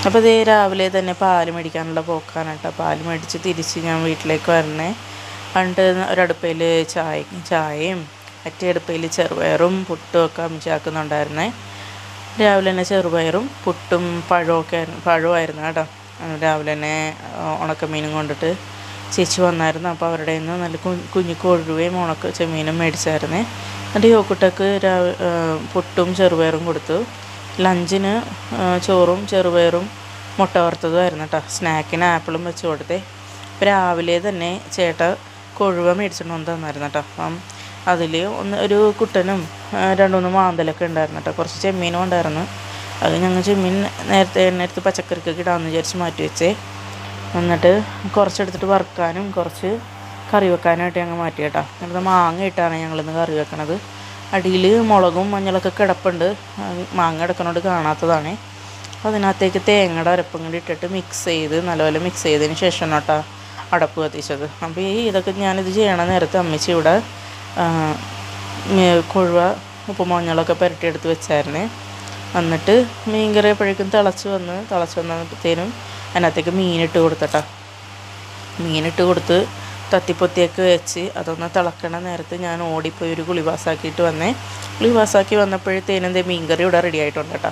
അപ്പോൾ ഇതേ രാവിലെ തന്നെ പാല് മേടിക്കാനുള്ള പോക്കാണ് കേട്ടോ. പാല് മേടിച്ച് തിരിച്ച് ഞാൻ വീട്ടിലേക്ക് വരണേ. പണ്ട് ഒരടുപ്പയിൽ ചായയും മറ്റേ അടുപ്പയിൽ ചെറുപയറും പുട്ടും ഒക്കെ അമിച്ചാക്കുന്നുണ്ടായിരുന്നേ. രാവിലെ തന്നെ ചെറുപയറും പുട്ടും പഴമായിരുന്നു കേട്ടോ. രാവിലെ തന്നെ ഉണക്കമീനും കൊണ്ടിട്ട് ചേച്ചി വന്നായിരുന്നു. അപ്പോൾ അവരുടെ നിന്ന് നല്ല കുഞ്ഞു കൊഴുവയും ചെമ്മീനും മേടിച്ചായിരുന്നേ. എന്നിട്ട് യോക്കുട്ടക്ക് പുട്ടും ചെറുപയറും കൊടുത്തു. ലഞ്ചിന് ചോറും ചെറുപയറും മുട്ട വറുത്തതുമായിരുന്നു കേട്ടോ. സ്നാക്കിന് ആപ്പിളും വെച്ച് കൊടുത്തേ. അപ്പോൾ രാവിലെ തന്നെ ചേട്ട കൊഴുവ മേടിച്ചിട്ട് വന്ന് തന്നായിരുന്നു കേട്ടോ. അപ്പം അതിൽ ഒരു കുട്ടനും 2-3 മാന്തലൊക്കെ ഉണ്ടായിരുന്നു കേട്ടോ. കുറച്ച് ചെമ്മീനും ഉണ്ടായിരുന്നു. അത് ഞങ്ങൾ ചെമ്മീൻ നേരത്തെ പച്ചക്കറിക്കൊക്കെ ഇടാമെന്ന് വിചാരിച്ച് മാറ്റി വെച്ചേ. എന്നിട്ട് കുറച്ചെടുത്തിട്ട് വറുക്കാനും കുറച്ച് കറി വെക്കാനായിട്ട് ഞങ്ങൾ മാറ്റി കേട്ടോ. എന്നിട്ട് മാങ്ങ ഇട്ടാണ് ഞങ്ങളിന്ന് കറി വെക്കണത്. അടിയിൽ മുളകും മഞ്ഞളൊക്കെ കിടപ്പുണ്ട്. മാങ്ങ എടുക്കണോണ്ട് കാണാത്തതാണ്. അപ്പോൾ അതിനകത്തേക്ക് തേങ്ങയുടെ അരപ്പും കൂടി ഇട്ടിട്ട് നല്ലപോലെ മിക്സ് ചെയ്തതിന് ശേഷം കേട്ടോ അടപ്പ് കത്തിച്ചത്. അപ്പോൾ ഇതൊക്കെ ഞാനിത് ചെയ്യണ നേരത്തെ അമ്മച്ചി ഇവിടെ കൊഴുവ ഉപ്പും മഞ്ഞളൊക്കെ പുരട്ടിയെടുത്ത് വെച്ചായിരുന്നേ. എന്നിട്ട് മീൻ കറി എപ്പോഴേക്കും തിളച്ച് വന്നപ്പോഴത്തേനും അതിനകത്തേക്ക് മീനിട്ട് കൊടുത്തട്ടോ. മീനിട്ട് കൊടുത്ത് തത്തിപ്പൊത്തിയൊക്കെ വെച്ച് അതൊന്ന് തിളക്കണ നേരത്ത് ഞാൻ ഓടിപ്പോയി ഒരു കുളി പാസ്സാക്കിയിട്ട് വന്നേ. കുളി പാസ്സാക്കി വന്നപ്പോഴത്തേനും മീൻ കറി ഇവിടെ റെഡി ആയിട്ടുണ്ട് കേട്ടോ.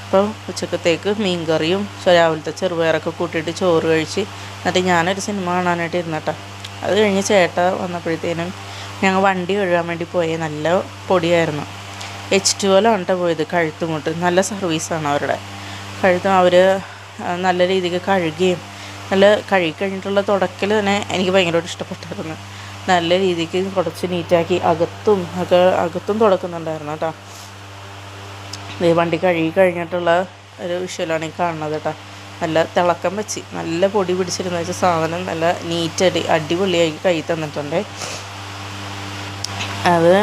അപ്പോൾ ഉച്ചക്കത്തേക്ക് മീൻ കറിയും രാവിലത്തെ ചെറുപയറൊക്കെ കൂട്ടിയിട്ട് ചോറ് കഴിച്ച് എന്നിട്ട് ഞാനൊരു സിനിമ കാണാനായിട്ട് ഇരുന്നട്ടോ. അത് കഴിഞ്ഞ് ചേട്ട വന്നപ്പോഴത്തേനും ഞങ്ങൾ വണ്ടി കഴുകാൻ വേണ്ടി പോയി. നല്ല പൊടിയായിരുന്നു. H2O കേട്ടോ പോയത്. കഴുത്തും നല്ല സർവീസാണ് അവരുടെ കഴുത്തും. അവർ നല്ല രീതിക്ക് കഴുകുകയും കഴുകിക്കഴിഞ്ഞിട്ടുള്ള തുടക്കൽ തന്നെ എനിക്ക് ഭയങ്കരമായിട്ട് ഇഷ്ടപ്പെട്ടായിരുന്നു. നല്ല രീതിക്ക് തുടച്ച് നീറ്റാക്കി അകത്തും തുടക്കുന്നുണ്ടായിരുന്നു കേട്ടോ. വണ്ടി കഴുകി കഴിഞ്ഞിട്ടുള്ള ഒരു വിഷ്വലാണ് ഈ കാണുന്നത് കേട്ടോ. നല്ല തിളക്കം വെച്ച് നല്ല പൊടി പിടിച്ചിരുന്ന വെച്ച സാധനം നല്ല അടിപൊളിയായി കൈ തന്നിട്ടുണ്ട്. അത്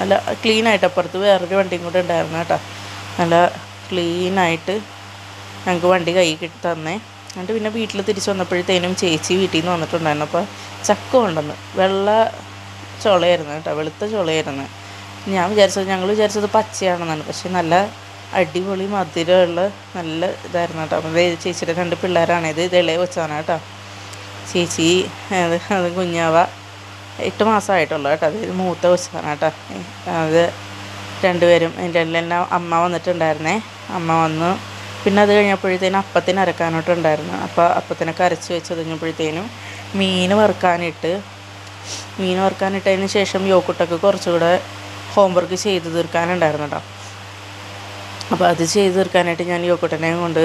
നല്ല ക്ലീനായിട്ട് അപ്പുറത്ത് വേറൊരു വണ്ടിയും കൂടെ ഉണ്ടായിരുന്നു കേട്ടോ. നല്ല ക്ലീനായിട്ട് ഞങ്ങൾക്ക് വണ്ടി കൈ കിട്ടി തന്നേ. എന്നിട്ട് പിന്നെ വീട്ടിൽ തിരിച്ച് വന്നപ്പോഴത്തേനും ചേച്ചി വീട്ടിൽ നിന്ന് വന്നിട്ടുണ്ടായിരുന്നു. അപ്പോൾ ചക്ക കൊണ്ടുവന്ന് ചുളയായിരുന്നു കേട്ടോ. വെളുത്ത ചുളയായിരുന്നു. ഞങ്ങൾ വിചാരിച്ചത് പച്ചയാണെന്നാണ്. പക്ഷെ നല്ല അടിപൊളി മധുരമുള്ള നല്ല ഇതായിരുന്നു കേട്ടോ. അപ്പോൾ ചേച്ചിയുടെ 2 പിള്ളേരാണ്. ഇത് ഇളയ വെച്ചാണ് കേട്ടോ. ചേച്ചി അത് കുഞ്ഞാവ 8 മാസമായിട്ടുള്ളൂ കേട്ടോ. അത് മൂത്ത വെച്ചാണ് കേട്ടോ. അത് 2 പേരും എൻ്റെ എല്ലാം അമ്മ വന്നിട്ടുണ്ടായിരുന്നേ. അമ്മ വന്നു. പിന്നെ അത് കഴിഞ്ഞപ്പോഴത്തേനും അപ്പത്തിന് അരക്കാനായിട്ടുണ്ടായിരുന്നു. അപ്പോൾ അപ്പത്തിനൊക്കെ അരച്ച് വെച്ച് കഴിഞ്ഞപ്പോഴത്തേനും മീൻ വറുക്കാനിട്ടതിന് ശേഷം യോക്കുട്ടക്ക് കുറച്ചുകൂടെ ഹോംവർക്ക് ചെയ്ത് തീർക്കാനുണ്ടായിരുന്നു കേട്ടോ. അപ്പോൾ അത് ചെയ്ത് തീർക്കാനായിട്ട് ഞാൻ യോക്കുട്ടനെ കൊണ്ട്